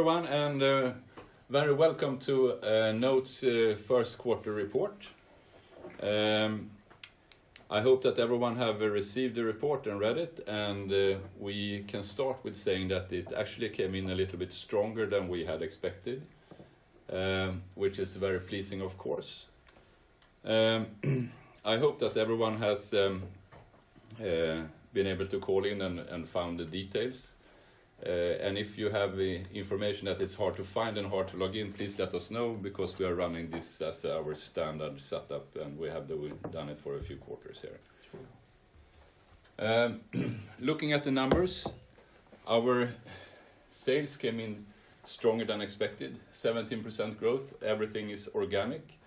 everyone, and very welcome to NOTE's first quarter report. I hope that everyone have received the report and read it, and we can start with saying that it actually came in a little bit stronger than we had expected, which is very pleasing, of course. I hope that everyone has been able to call in and found the details. And if you have information that is hard to find and hard to log in, please let us know, because we are running this as our standard setup, and we've done it for a few quarters here. Looking at the numbers, our sales came in stronger than expected, 17% growth, everything is organic.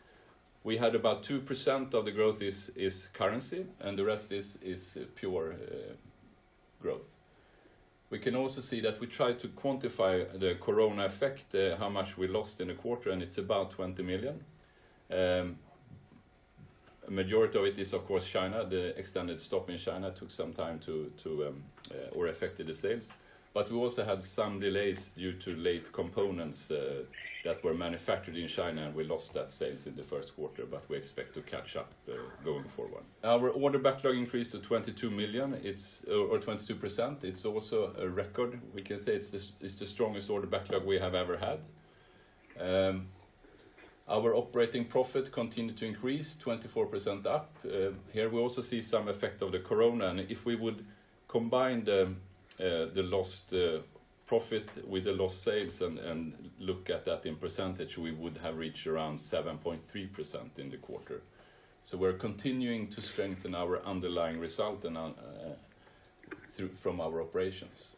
We had about 2% of the growth is currency, and the rest is pure growth. We can also see that we tried to quantify the corona effect, how much we lost in a quarter, and it's about 20 million. A majority of it is, of course, China. The extended stop in China took some time or affected the sales. But we also had some delays due to late components that were manufactured in China, and we lost that sales in the first quarter, but we expect to catch up going forward. Our order backlog increased to 22 million, or 22%. It's also a record. We can say it's the strongest order backlog we have ever had. Our operating profit continued to increase, 24% up. Here we also see some effect of the corona, and if we would combine the lost profit with the lost sales and look at that in percentage, we would have reached around 7.3% in the quarter. So we're continuing to strengthen our underlying result and from our operations.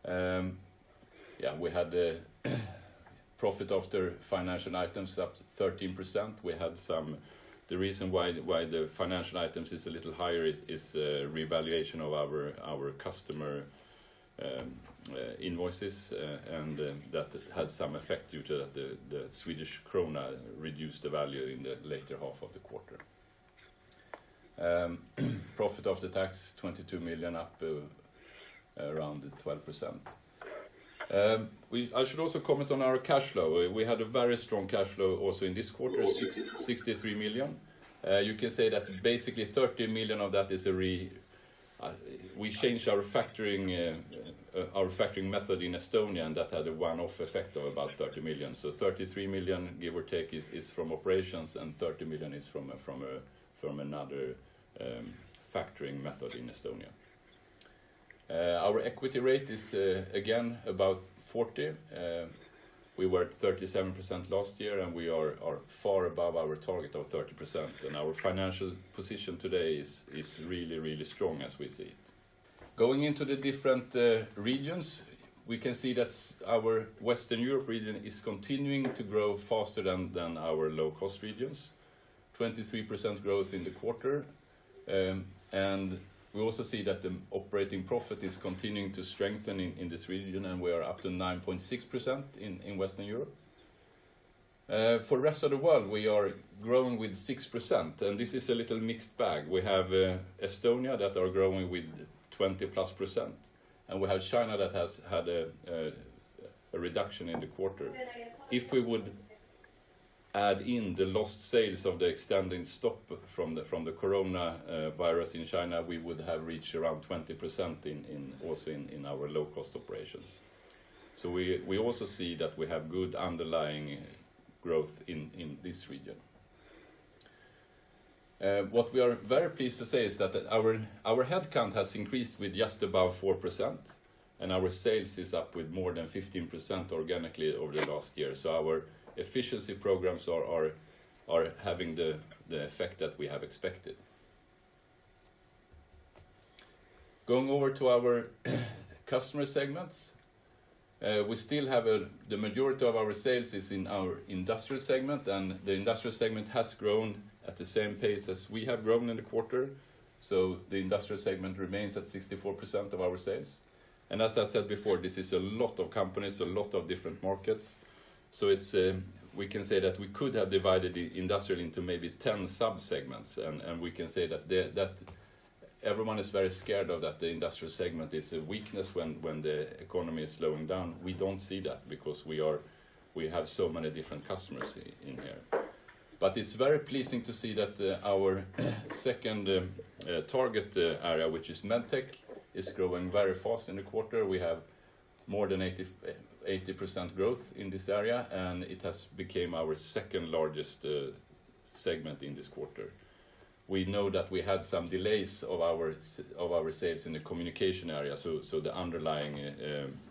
We had the profit after financial items up 13%. We had the reason why the financial items is a little higher is revaluation of our customer invoices, and that had some effect due to that the Swedish krona reduced the value in the later half of the quarter. Profit after tax 22 million, up around 12%. I should also comment on our cash flow. We had a very strong cash flow also in this quarter, 63 million. You can say that basically 30 million of that is we changed our factoring method in Estonia, and that had a one-off effect of about 30 million. So 33 million, give or take, is from operations, and 30 million is from another factoring method in Estonia. Our equity rate is again about 40. We were at 37% last year, and we are far above our target of 30%. And our financial position today is really, really strong as we see it. Going into the different regions, we can see that our Western Europe region is continuing to grow faster than our low-cost regions. 23% growth in the quarter, and we also see that the operating profit is continuing to strengthen in this region, and we are up to 9.6% in Western Europe. For the rest of the world, we are growing with 6%, and this is a little mixed bag. We have Estonia that are growing with 20+%, and we have China that has had a reduction in the quarter. If we would add in the lost sales of the extended stop from the corona virus in China, we would have reached around 20% in our low-cost operations. So we also see that we have good underlying growth in this region. What we are very pleased to say is that our headcount has increased with just above 4%, and our sales is up with more than 15% organically over the last year. So our efficiency programs are having the effect that we have expected. Going over to our customer segments, we still have the majority of our sales is in our industrial segment, and the industrial segment has grown at the same pace as we have grown in the quarter. So the industrial segment remains at 64% of our sales. And as I said before, this is a lot of companies, a lot of different markets. So we can say that we could have divided the industrial into maybe 10 sub-segments, and we can say that everyone is very scared of that the industrial segment is a weakness when the economy is slowing down. We don't see that because we have so many different customers in here. But it's very pleasing to see that our second target area, which is MedTech, is growing very fast in the quarter. We have more than 80% growth in this area, and it has become our second largest segment in this quarter. We know that we had some delays of our sales in the communication area, so the underlying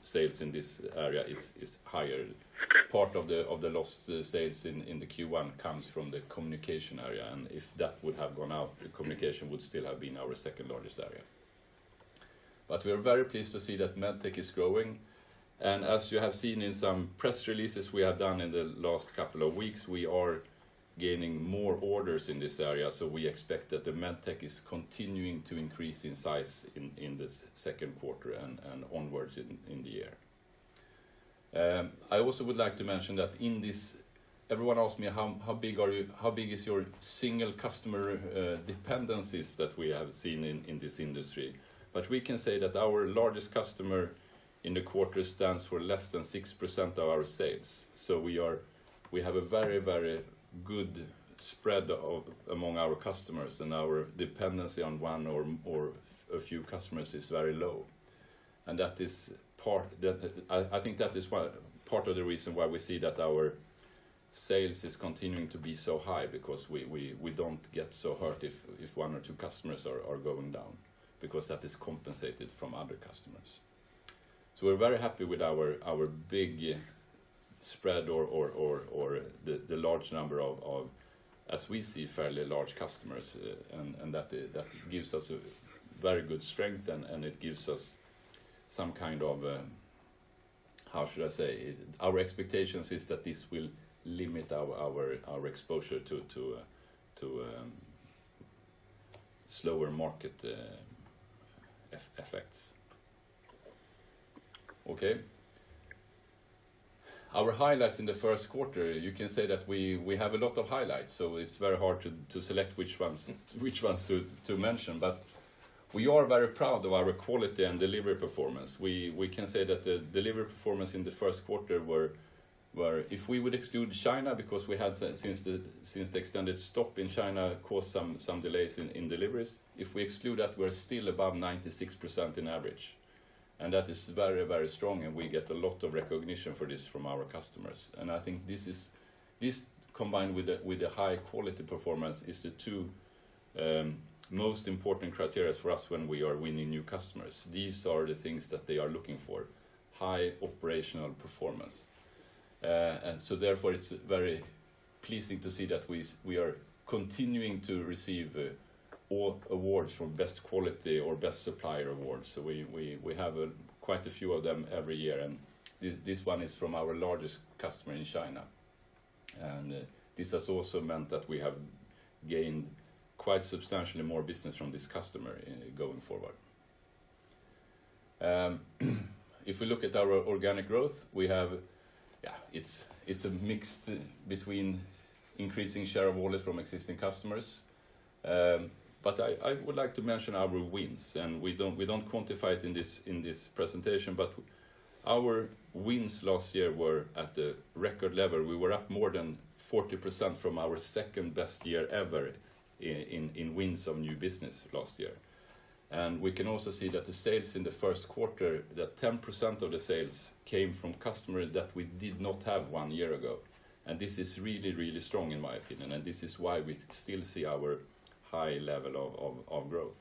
sales in this area is higher. Part of the lost sales in the Q1 comes from the communication area, and if that would have gone out, the communication would still have been our second largest area. But we are very pleased to see that MedTech is growing, and as you have seen in some press releases we have done in the last couple of weeks, we are gaining more orders in this area, so we expect that the MedTech is continuing to increase in size in this second quarter and onwards in the year. I also would like to mention that in this, everyone asks me how big is your single customer dependencies that we have seen in this industry. But we can say that our largest customer in the quarter stands for less than 6% of our sales. So we have a very, very good spread among our customers, and our dependency on one or a few customers is very low. And that is I think that is part of the reason why we see that our sales is continuing to be so high, because we don't get so hurt if one or two customers are going down, because that is compensated from other customers. So we're very happy with our big spread or the large number of, as we see, fairly large customers, and that gives us a very good strength, and it gives us some kind of, how should I say, our expectations is that this will limit our exposure to slower market effects. Okay. Our highlights in the first quarter, you can say that we have a lot of highlights, so it's very hard to select which ones to mention, but we are very proud of our quality and delivery performance. We can say that the delivery performance in the first quarter were if we would exclude China, because we had since the extended stop in China caused some delays in deliveries. If we exclude that, we're still above 96% in average, and that is very, very strong, and we get a lot of recognition for this from our customers. And I think this combined with the high quality performance is the two most important criteria for us when we are winning new customers. These are the things that they are looking for: high operational performance. And so therefore it's very pleasing to see that we are continuing to receive all awards for best quality or best supplier awards. So we have quite a few of them every year, and this one is from our largest customer in China. And this has also meant that we have gained quite substantially more business from this customer going forward. If we look at our organic growth, we have, it's a mixed between increasing share of wallet from existing customers. But I would like to mention our wins, and we don't quantify it in this presentation, but our wins last year were at a record level. We were up more than 40% from our second best year ever in wins of new business last year. And we can also see that the sales in the first quarter, that 10% of the sales came from customers that we did not have 1 year ago. And this is really, really strong in my opinion, and this is why we still see our high level of growth.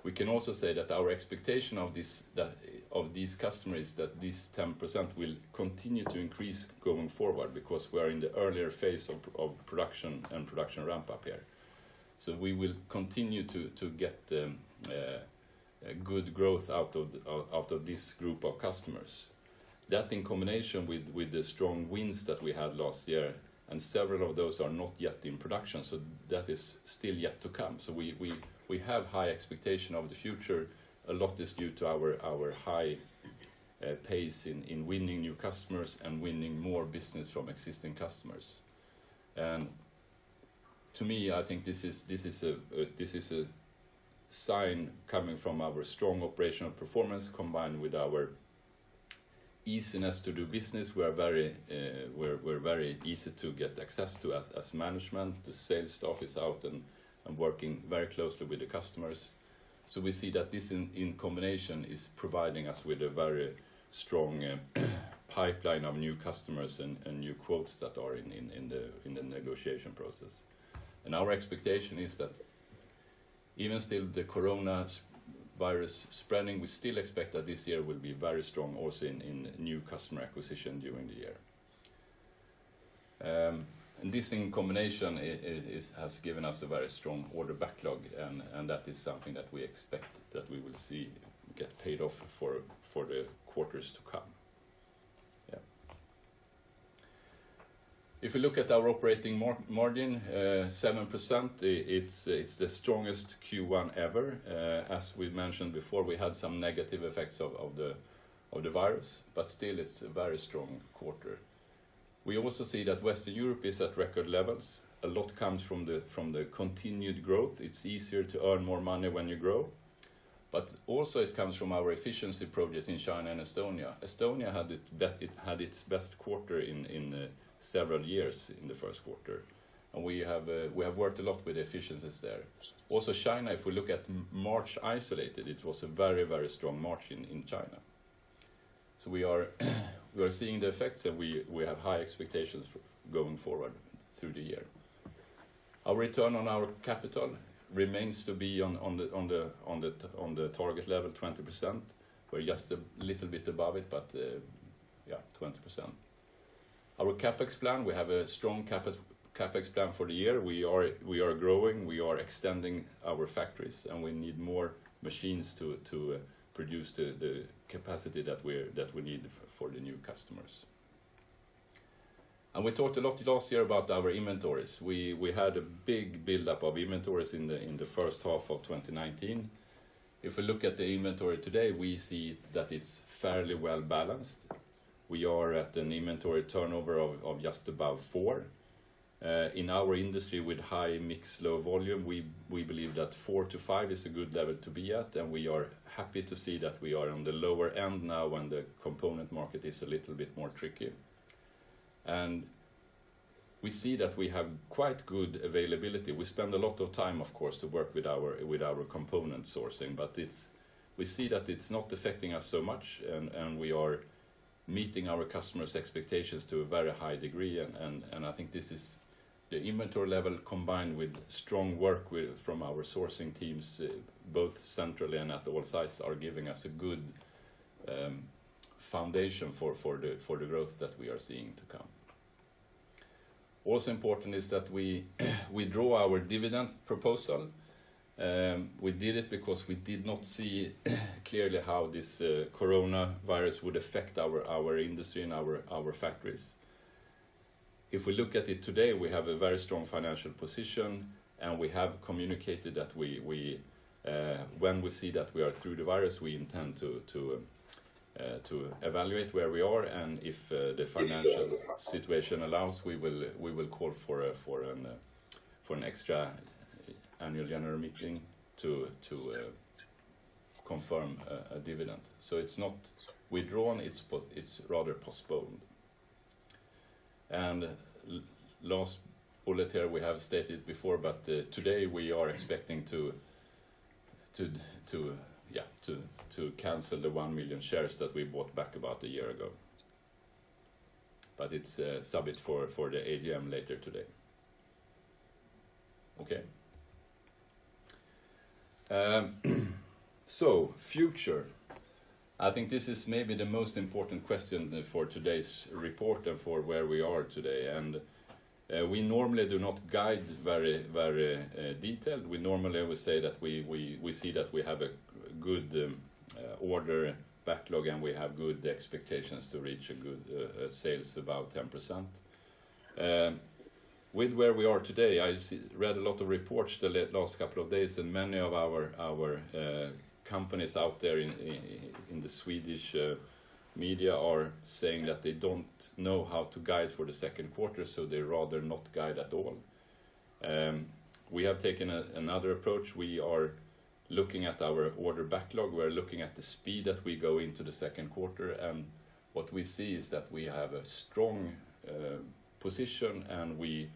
We can also say that our expectation of these customers is that this 10% will continue to increase going forward, because we are in the earlier phase of production and production ramp up here. So we will continue to get good growth out of this group of customers. That in combination with the strong wins that we had last year, and several of those are not yet in production, so that is still yet to come. So we have high expectation of the future. A lot is due to our high pace in winning new customers and winning more business from existing customers. And to me, I think this is a sign coming from our strong operational performance combined with our easiness to do business. We're very easy to get access to as management. The sales staff is out and working very closely with the customers. So we see that this in combination is providing us with a very strong pipeline of new customers and new quotes that are in the negotiation process. And our expectation is that even still the coronavirus spreading, we still expect that this year will be very strong also in new customer acquisition during the year. And this in combination has given us a very strong order backlog, and that is something that we expect that we will see get paid off for the quarters to come. Yeah. If we look at our operating margin, 7%, it's the strongest Q1 ever. As we mentioned before, we had some negative effects of the virus, but still it's a very strong quarter. We also see that Western Europe is at record levels. A lot comes from the continued growth. It's easier to earn more money when you grow. But also it comes from our efficiency projects in China and Estonia. Estonia had its best quarter in several years in the first quarter. And we have worked a lot with efficiencies there. Also China, if we look at March isolated, it was a very, very strong March in China. So we are seeing the effects, and we have high expectations for going forward through the year. Our return on our capital remains to be on the target level, 20%. We're just a little bit above it, but 20%. Our capex plan, we have a strong capex plan for the year. We are growing, we are extending our factories, and we need more machines to produce the capacity that we need for the new customers. And we talked a lot last year about our inventories. We had a big buildup of inventories in the first half of 2019. If we look at the inventory today, we see that it's fairly well balanced. We are at an inventory turnover of just above 4. In our industry with high mix, low volume, we believe that 4 to 5 is a good level to be at, and we are happy to see that we are on the lower end now when the component market is a little bit more tricky. And we see that we have quite good availability. We spend a lot of time, of course, to work with our component sourcing, but we see that it's not affecting us so much, and we are meeting our customers' expectations to a very high degree, and I think this is the inventory level combined with strong work from our sourcing teams, both centrally and at all sites, are giving us a good foundation for the growth that we are seeing to come. Also important is that we withdraw our dividend proposal. We did it because we did not see clearly how this coronavirus would affect our industry and our factories. If we look at it today, we have a very strong financial position, and we have communicated that when we see that we are through the virus, we intend to evaluate where we are, and if the financial situation allows, we will call for an extra annual general meeting to confirm a dividend. So it's not withdrawn, it's rather postponed. And last bullet here, we have stated before, but today we are expecting to cancel the 1 million shares that we bought back about a year ago. But it's subject for the AGM later today. Okay. So, future. I think this is maybe the most important question for today's report and for where we are today. And we normally do not guide very, very detailed. We normally always say that we see that we have a good order backlog, and we have good expectations to reach a good sales about 10%. With where we are today, I read a lot of reports the last couple of days, and many of our companies out there in the Swedish media are saying that they don't know how to guide for the second quarter, so they rather not guide at all. We have taken another approach. We are looking at our order backlog, we're looking at the speed that we go into the second quarter, and what we see is that we have a strong position, and we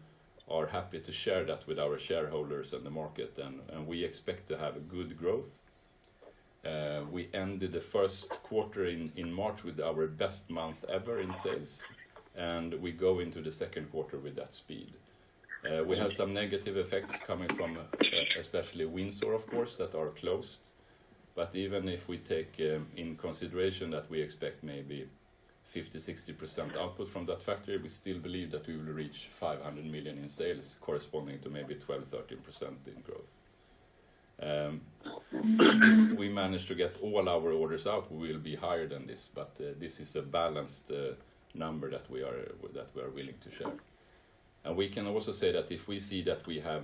are happy to share that with our shareholders and the market, and we expect to have a good growth. We ended the first quarter in March with our best month ever in sales, and we go into the second quarter with that speed. We have some negative effects coming from especially Windsor, of course, that are closed. But even if we take in consideration that we expect maybe 50-60% output from that factory, we still believe that we will reach 500 million in sales, corresponding to maybe 12-13% in growth. If we manage to get all our orders out, we will be higher than this, but this is a balanced number that we are willing to share. And we can also say that if we see that we are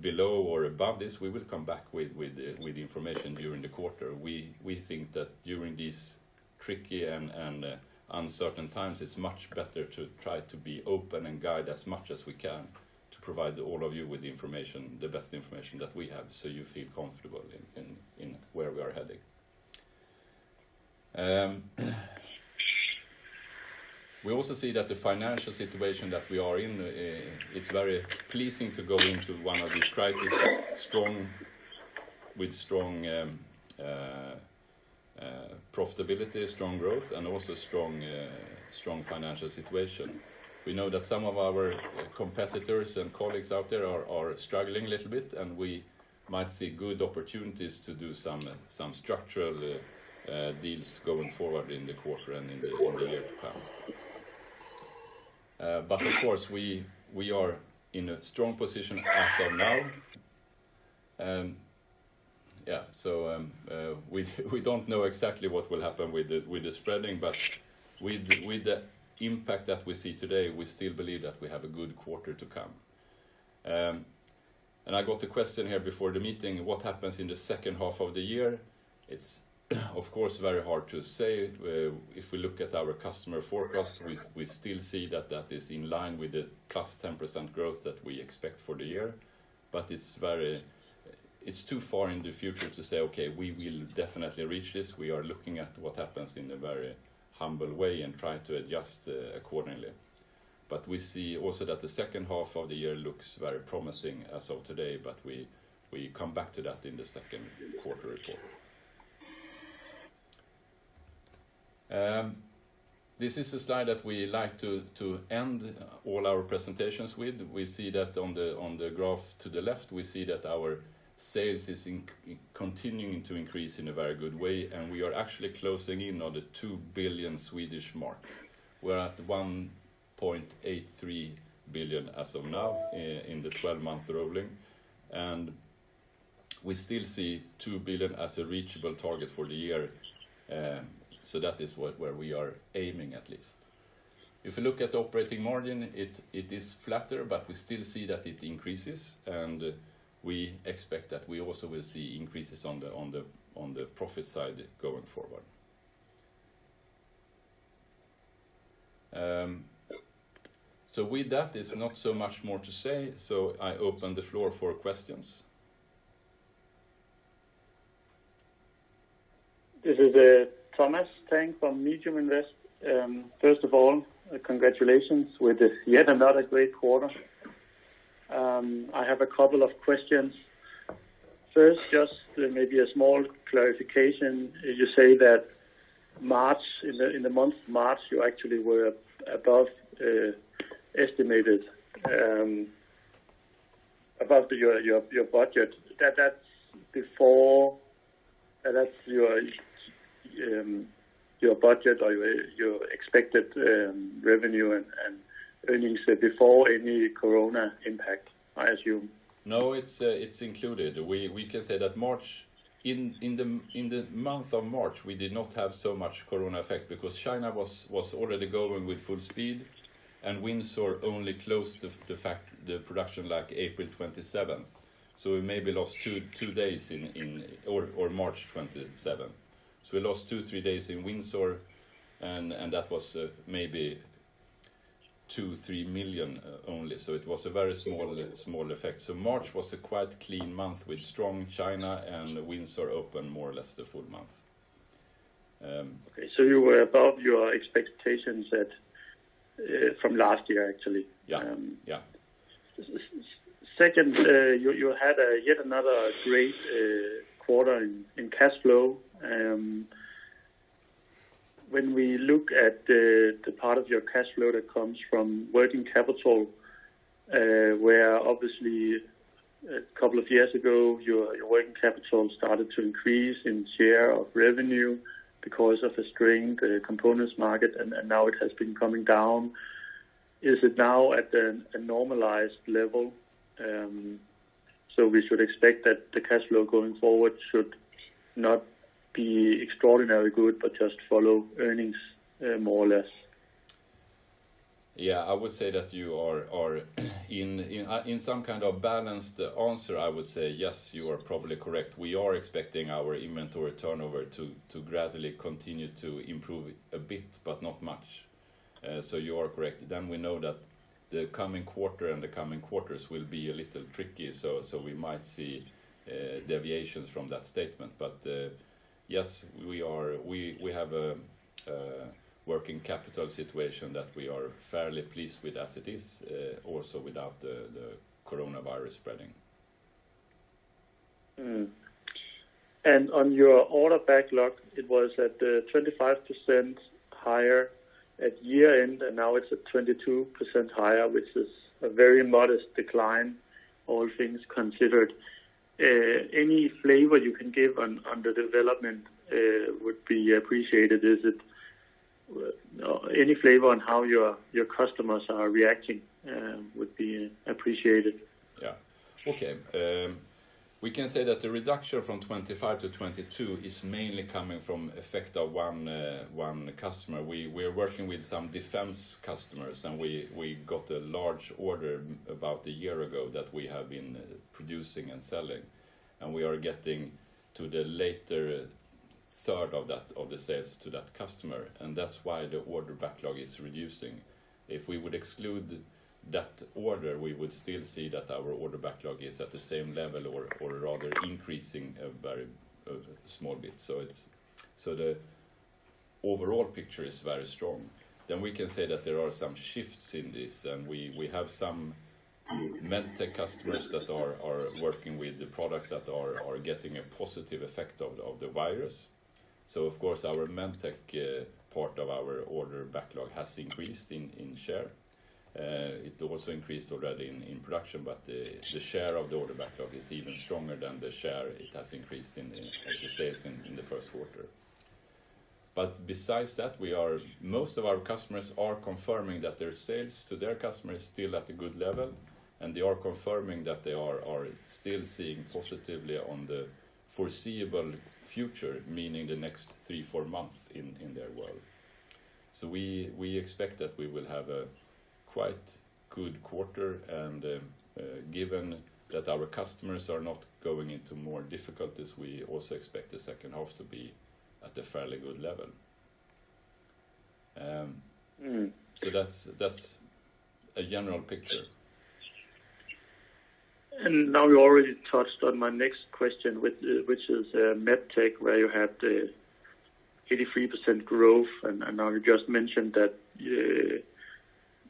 below or above this, we will come back with information during the quarter. We think that during these tricky and uncertain times, it's much better to try to be open and guide as much as we can to provide all of you with the information, the best information that we have, so you feel comfortable in where we are heading. We also see that the financial situation that we are in, it's very pleasing to go into one of these crises with strong profitability, strong growth, and also strong financial situation. We know that some of our competitors and colleagues out there are struggling a little bit, and we might see good opportunities to do some structural deals going forward in the quarter and in the year to come. But of course, we are in a strong position as of now. We don't know exactly what will happen with the spreading, but with the impact that we see today, we still believe that we have a good quarter to come. And I got the question here before the meeting, what happens in the second half of the year? It's of course very hard to say. If we look at our customer forecast, we still see that is in line with the plus 10% growth that we expect for the year, but it's too far in the future to say, okay, we will definitely reach this. We are looking at what happens in a very humble way and try to adjust accordingly. But we see also that the second half of the year looks very promising as of today, but we come back to that in the second quarter report. This is a slide that we like to end all our presentations with. We see that on the graph to the left, we see that our sales is continuing to increase in a very good way, and we are actually closing in on the 2 billion Swedish mark. We're at 1.83 billion as of now in the 12-month rolling, and we still see 2 billion as a reachable target for the year. So that is where we are aiming, at least. If you look at the operating margin, it is flatter, but we still see that it increases, and we expect that we also will see increases on the profit side going forward. So with that, it's not so much more to say, so I open the floor for questions. This is Thomas Tang from Medium Invest. First of all, congratulations with yet another great quarter. I have a couple of questions. First, just maybe a small clarification. You say that March, in the month of March, you actually were above estimated, above your budget. That's before. That's your budget or your expected revenue and earnings before any corona impact, I assume. No, it's included. We can say that March, in the month of March, we did not have so much corona effect because China was already going with full speed, and Windsor only closed the production like April 27th. So we maybe lost two days or March 27th. So we lost 2-3 days in Windsor, and that was maybe 2-3 million only, so it was a very small effect. So March was a quite clean month with strong China, and Windsor open more or less the full month. Okay, so you were above your expectations from last year, actually. Yeah. Second, you had yet another great quarter in cash flow. When we look at the part of your cash flow that comes from working capital, where obviously a couple of years ago your working capital started to increase in share of revenue because of a strained components market, and now it has been coming down. Is it now at a normalized level? So we should expect that the cash flow going forward should not be extraordinarily good, but just follow earnings more or less. Yeah, I would say that you are in some kind of balanced answer. I would say yes, you are probably correct. We are expecting our inventory turnover to gradually continue to improve a bit, but not much. So you are correct. Then we know that the coming quarter and the coming quarters will be a little tricky. So we might see deviations from that statement. But yes, we have a working capital situation that we are fairly pleased with as it is, also without the coronavirus spreading. And on your order backlog, it was at 25% higher at year end, and now it's at 22% higher, which is a very modest decline, all things considered. Any flavor you can give on the development would be appreciated. Is it any flavor on how your customers are reacting would be appreciated. Yeah. Okay. We can say that the reduction from 25 to 22 is mainly coming from effect of one customer. We're working with some defense customers, and we got a large order about a year ago that we have been producing and selling, and we are getting to the later third of the sales to that customer, and that's why the order backlog is reducing. If we would exclude that order, we would still see that our order backlog is at the same level, or rather increasing a very small bit. So the overall picture is very strong. Then we can say that there are some shifts in this, and we have some medtech customers that are working with the products that are getting a positive effect of the virus. So of course our medtech part of our order backlog has increased in share. It also increased already in production, but the share of the order backlog is even stronger than the share it has increased in the sales in the first quarter. But besides that, most of our customers are confirming that their sales to their customers is still at a good level, and they are confirming that they are still seeing positively on the foreseeable future, meaning the next 3-4 months in their world. So we expect that we will have a quite good quarter, and given that our customers are not going into more difficulties, we also expect the second half to be at a fairly good level. So that's a general picture. And now you already touched on my next question, which is MedTech, where you had 83% growth, and now you just mentioned that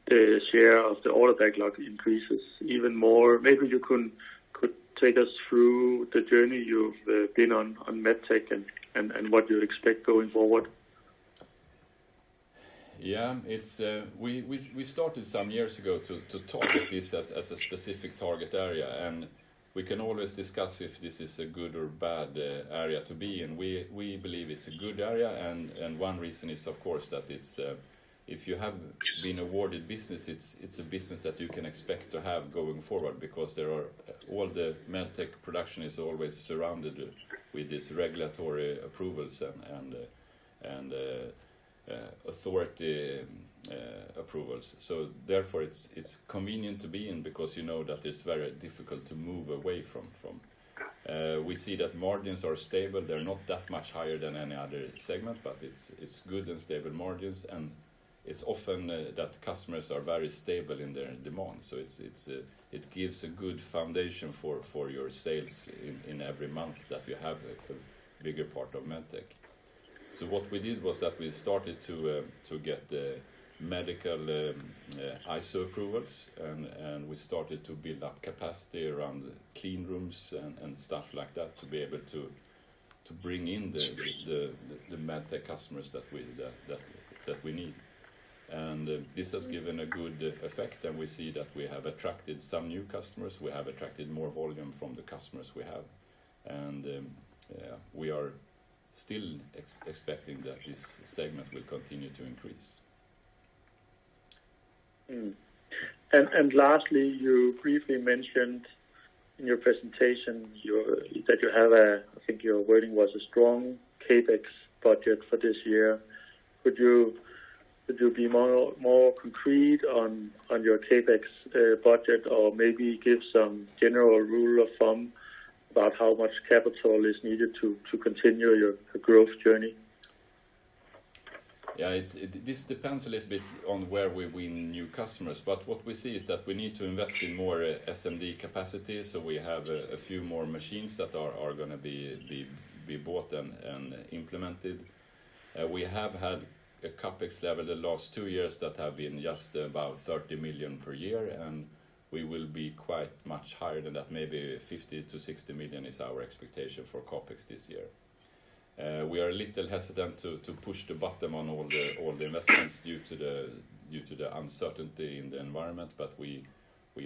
the share of the order backlog increases even more. Maybe you could take us through the journey you've been on MedTech and what you expect going forward. Yeah, it's we started some years ago to target this as a specific target area, and we can always discuss if this is a good or bad area to be in. We believe it's a good area, and one reason is of course that it's if you have been awarded business, it's a business that you can expect to have going forward, because there are all the medtech production is always surrounded with these regulatory approvals and authority approvals. So therefore it's convenient to be in, because you know that it's very difficult to move away from. We see that margins are stable. They're not that much higher than any other segment, but it's good and stable margins, and it's often that customers are very stable in their demand. So it gives a good foundation for your sales in every month that you have a bigger part of MedTech. So what we did was that we started to get the medical ISO approvals, and we started to build up capacity around clean rooms and stuff like that to be able to bring in the MedTech customers that we need. And this has given a good effect, and we see that we have attracted some new customers. We have attracted more volume from the customers we have, and we are still expecting that this segment will continue to increase. And lastly, you briefly mentioned in your presentation that you have I think your wording was a strong CapEx budget for this year. Could you be more concrete on your CapEx budget, or maybe give some general rule of thumb about how much capital is needed to continue your growth journey? Yeah, this depends a little bit on where we win new customers, but what we see is that we need to invest in more SMD capacity, so we have a few more machines that are going to be bought and implemented. We have had a capex level the last 2 years that have been just about 30 million per year, and we will be quite much higher than that. Maybe 50 to 60 million is our expectation for capex this year. We are a little hesitant to push the button on all the investments due to the uncertainty in the environment, but we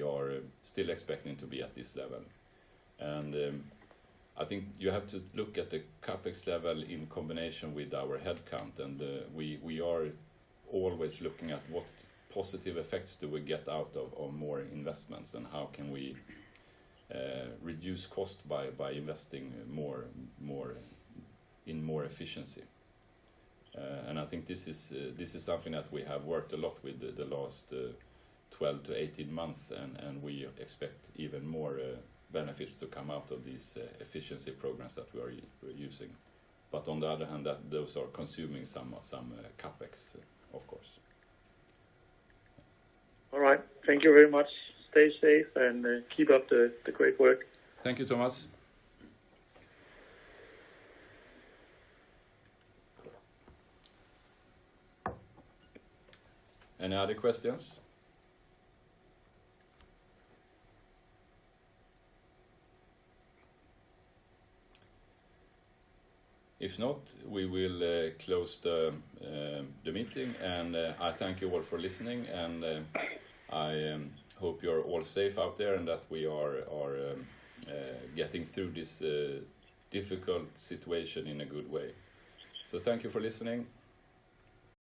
are still expecting to be at this level. And I think you have to look at the capex level in combination with our headcount, and we are always looking at what positive effects do we get out of more investments, and how can we reduce cost by investing more in more efficiency. And I think this is something that we have worked a lot with the last 12 to 18 months, and we expect even more benefits to come out of these efficiency programs that we are using. But on the other hand, those are consuming some capex, of course. All right. Thank you very much. Stay safe and keep up the great work. Thank you, Thomas. Any other questions? If not, we will close the meeting, and I thank you all for listening, and I hope you're all safe out there, and that we are getting through this difficult situation in a good way. So thank you for listening.